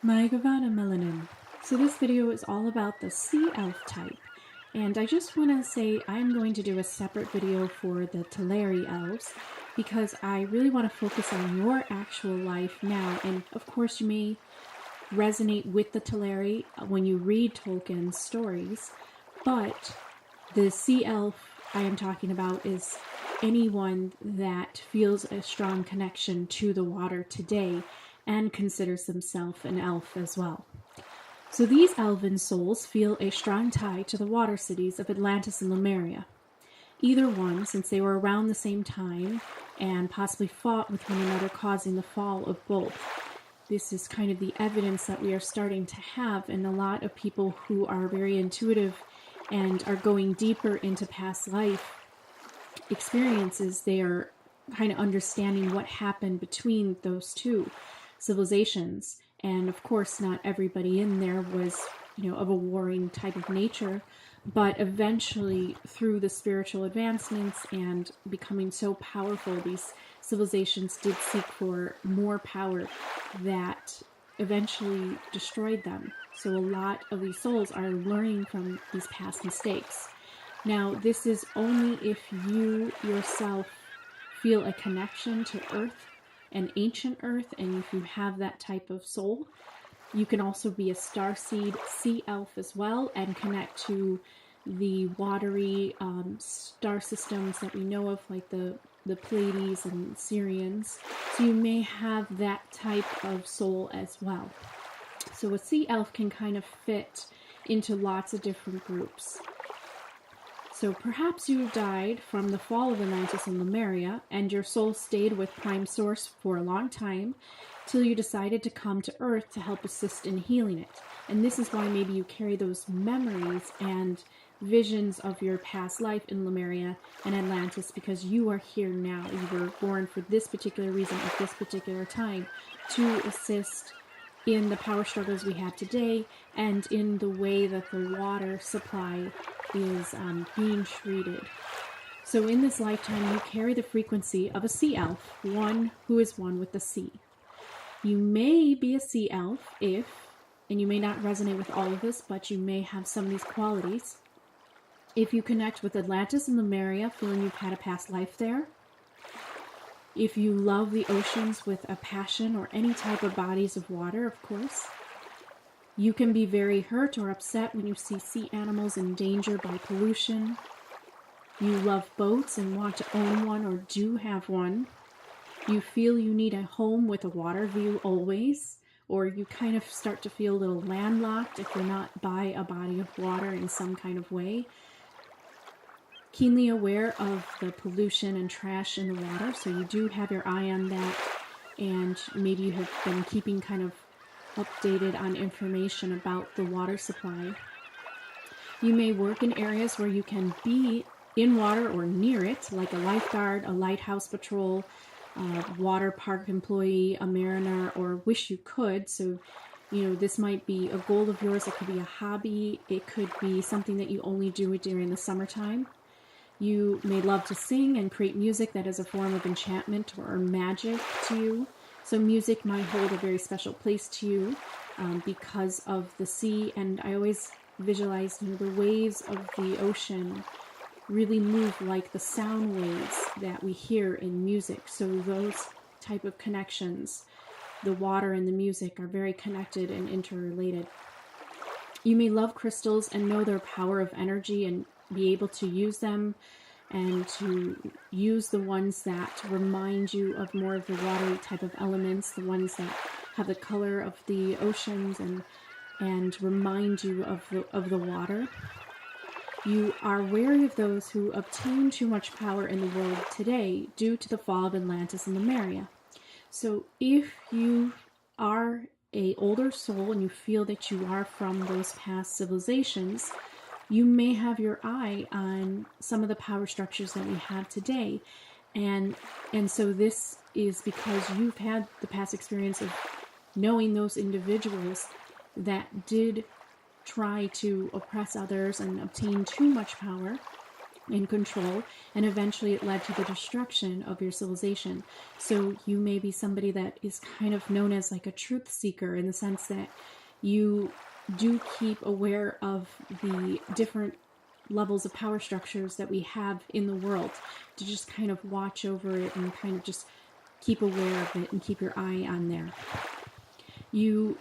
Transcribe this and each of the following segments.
Maigavana Melanin. So this video is all about the Sea Elf type. And I just want to say I'm going to do a separate video for the Teleri Elves because I really want to focus on your actual life now. And of course you may resonate with the Teleri when you read Tolkien's stories, but the Sea Elf I am talking about is anyone that feels a strong connection to the water today and considers themselves an elf as well. So these elven souls feel a strong tie to the water cities of Atlantis and Lemuria. Either one, since they were around the same time and possibly fought with one another, causing the fall of both. This is kind of the evidence that we are starting to have, and a lot of people who are very intuitive and are going deeper into past life experiences, they are kind of understanding what happened between those two civilizations. And of course, not everybody in there was, of a warring type of nature, but eventually through the spiritual advancements and becoming so powerful, these civilizations did seek for more power that eventually destroyed them. So a lot of these souls are learning from these past mistakes. Now, this is only if you yourself feel a connection to Earth, an ancient Earth, and if you have that type of soul. You can also be a starseed sea elf as well and connect to the watery star systems that we know of, like the Pleiades and Sirians. So you may have that type of soul as well. So a sea elf can kind of fit into lots of different groups. So perhaps you died from the fall of Atlantis and Lemuria, and your soul stayed with Prime Source for a long time, till you decided to come to Earth to help assist in healing it. And this is why maybe you carry those memories and visions of your past life in Lemuria and Atlantis, because you are here now. You were born for this particular reason at this particular time to assist in the power struggles we have today and in the way that the water supply is being treated. So in this lifetime, you carry the frequency of a sea elf, one who is one with the sea. You may be a sea elf and you may not resonate with all of this, but you may have some of these qualities. If you connect with Atlantis and Lemuria, feeling you've had a past life there. If you love the oceans with a passion, or any type of bodies of water, of course. You can be very hurt or upset when you see sea animals in danger by pollution. You love boats and want to own one or do have one. You feel you need a home with a water view always, or you kind of start to feel a little landlocked if you're not by a body of water in some kind of way. Keenly aware of the pollution and trash in the water, so you do have your eye on that, and maybe you have been keeping kind of updated on information about the water supply. You may work in areas where you can be in water or near it, like a lifeguard, a lighthouse patrol, a water park employee, a mariner, or wish you could. So, this might be a goal of yours. It could be a hobby. It could be something that you only do during the summertime. You may love to sing and create music that is a form of enchantment or magic to you. So music might hold a very special place to you because of the sea. And I always visualize, the waves of the ocean really move like the sound waves that we hear in music. So those type of connections, the water and the music, are very connected and interrelated. You may love crystals and know their power of energy and be able to use them, and to use the ones that remind you of more of the watery type of elements, the ones that have the color of the oceans and remind you of the water. You are wary of those who obtain too much power in the world today due to the fall of Atlantis and Lemuria. So if you are an older soul and you feel that you are from those past civilizations, you may have your eye on some of the power structures that we have today. And so this is because you've had the past experience of knowing those individuals that did try to oppress others and obtain too much power, in control, and eventually it led to the destruction of your civilization. So you may be somebody that is kind of known as like a truth seeker, in the sense that you do keep aware of the different levels of power structures that we have in the world, to just kind of watch over it and kind of just keep aware of it and keep your eye on there. You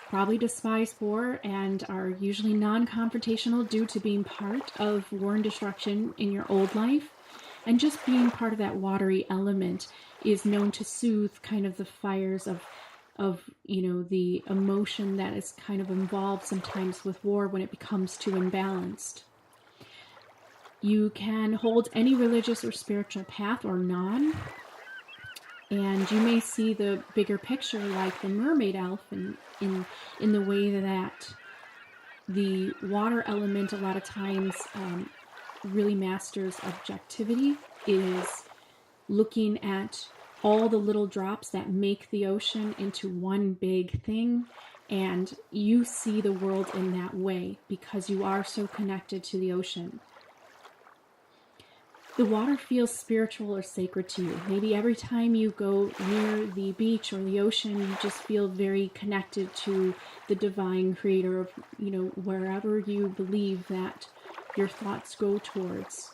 probably despise war and are usually non-confrontational due to being part of war and destruction in your old life. And just being part of that watery element is known to soothe kind of the fires of the emotion that is kind of involved sometimes with war when it becomes too imbalanced. You can hold any religious or spiritual path or non, and you may see the bigger picture like the mermaid elf in the way that the water element a lot of times really masters objectivity, is looking at all the little drops that make the ocean into one big thing, and you see the world in that way because you are so connected to the ocean. The water feels spiritual or sacred to you. Maybe every time you go near the beach or the ocean, you just feel very connected to the divine creator of, wherever you believe that your thoughts go towards.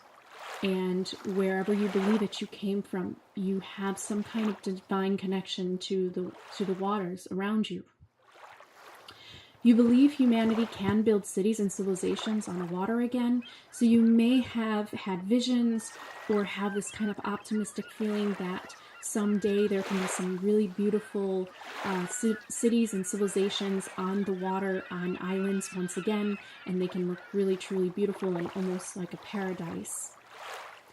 And wherever you believe that you came from, you have some kind of divine connection to the waters around you. You believe humanity can build cities and civilizations on the water again, so you may have had visions or have this kind of optimistic feeling that someday there can be some really beautiful cities and civilizations on the water, on islands once again, and they can look really, truly beautiful and almost like a paradise.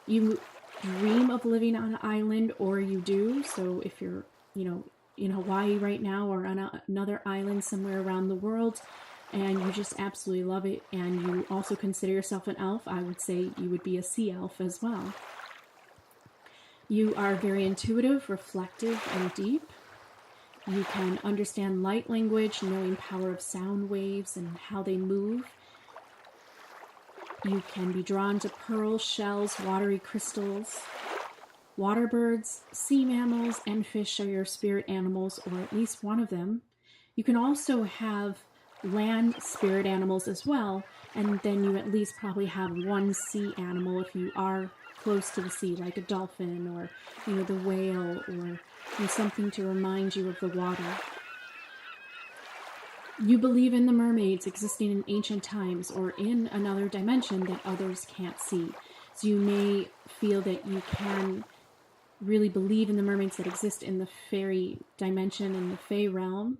You dream of living on an island, or you do, so if you're, in Hawaii right now or on another island somewhere around the world, and you just absolutely love it, and you also consider yourself an elf, I would say you would be a sea elf as well. You are very intuitive, reflective, and deep. You can understand light language, knowing power of sound waves and how they move. You can be drawn to pearls, shells, watery crystals. Water birds, sea mammals, and fish are your spirit animals, or at least one of them. You can also have land spirit animals as well, and then you at least probably have one sea animal if you are close to the sea, like a dolphin or the whale, or something to remind you of the water. You believe in the mermaids existing in ancient times or in another dimension that others can't see. So you may feel that you can really believe in the mermaids that exist in the fairy dimension, in the fae realm,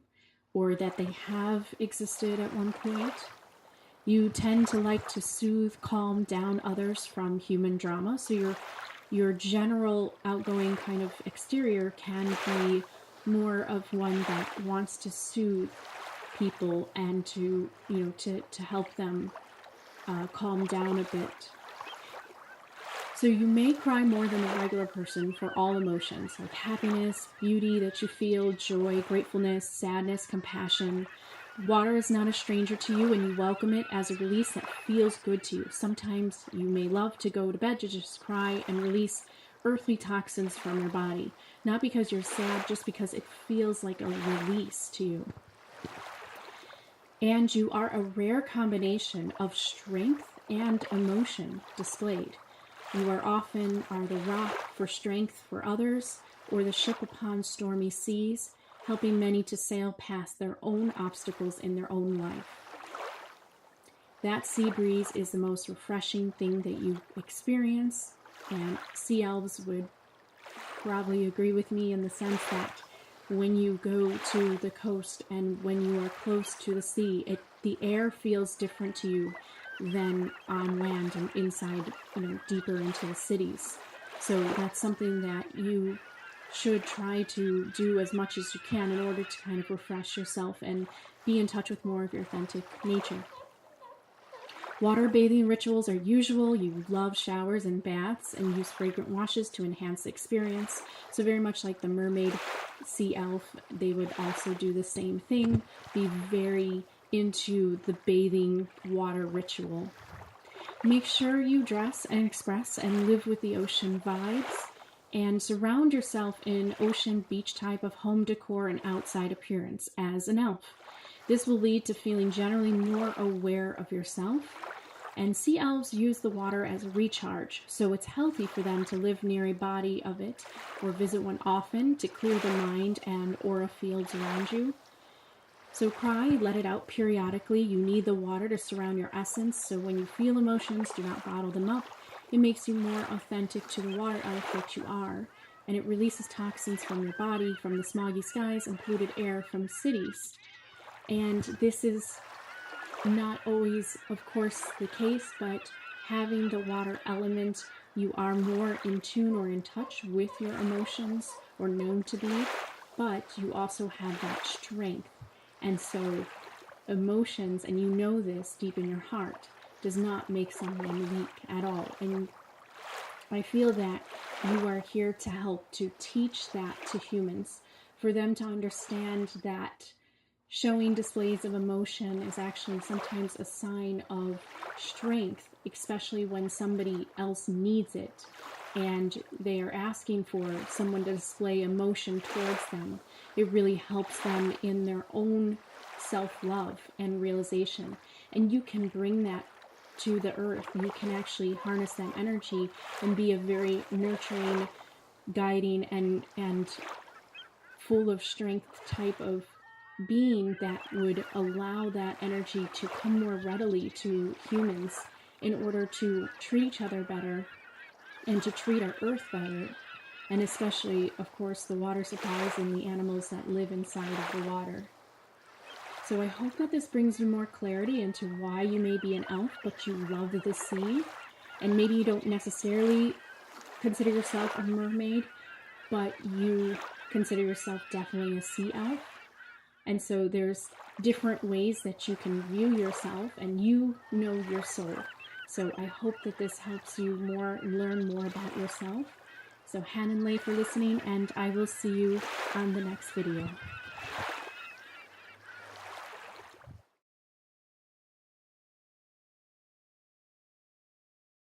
or that they have existed at one point. You tend to like to soothe, calm down others from human drama, so your general outgoing kind of exterior can be more of one that wants to soothe people and to help them calm down a bit. So you may cry more than a regular person for all emotions, like happiness, beauty that you feel, joy, gratefulness, sadness, compassion. Water is not a stranger to you, and you welcome it as a release that feels good to you. Sometimes you may love to go to bed to just cry and release earthly toxins from your body. Not because you're sad, just because it feels like a release to you. And you are a rare combination of strength and emotion displayed. You are often the rock for strength for others, or the ship upon stormy seas, helping many to sail past their own obstacles in their own life. That sea breeze is the most refreshing thing that you experience, and sea elves would probably agree with me in the sense that when you go to the coast and when you are close to the sea, the air feels different to you than on land and inside, deeper into the cities. So that's something that you should try to do as much as you can in order to kind of refresh yourself and be in touch with more of your authentic nature. Water bathing rituals are usual. You love showers and baths and use fragrant washes to enhance the experience. So very much like the mermaid sea elf, they would also do the same thing, be very into the bathing water ritual. Make sure you dress and express and live with the ocean vibes, and surround yourself in ocean beach type of home decor and outside appearance as an elf. This will lead to feeling generally more aware of yourself. And sea elves use the water as a recharge, so it's healthy for them to live near a body of it or visit one often to clear the mind and aura fields around you. So cry, let it out periodically. You need the water to surround your essence, so when you feel emotions, do not bottle them up. It makes you more authentic to the water elf that you are, and it releases toxins from your body, from the smoggy skies, and polluted air from cities. And this is not always, of course, the case, but having the water element, you are more in tune or in touch with your emotions, or known to be, but you also have that strength. And so emotions, and you know this deep in your heart, does not make someone weak at all. And I feel that you are here to help to teach that to humans, for them to understand that showing displays of emotion is actually sometimes a sign of strength, especially when somebody else needs it and they are asking for someone to display emotion towards them. It really helps them in their own self-love and realization. And you can bring that to the earth. You can actually harness that energy and be a very nurturing, guiding, and full of strength type of being that would allow that energy to come more readily to humans in order to treat each other better and to treat our earth better, and especially, of course, the water supplies and the animals that live inside of the water. So I hope that this brings you more clarity into why you may be an elf, but you love the sea, and maybe you don't necessarily consider yourself a mermaid, but you consider yourself definitely a sea elf. And so there's different ways that you can view yourself, and you know your soul. So I hope that this helps you learn more about yourself. So Han and Lei for listening, and I will see you on the next video.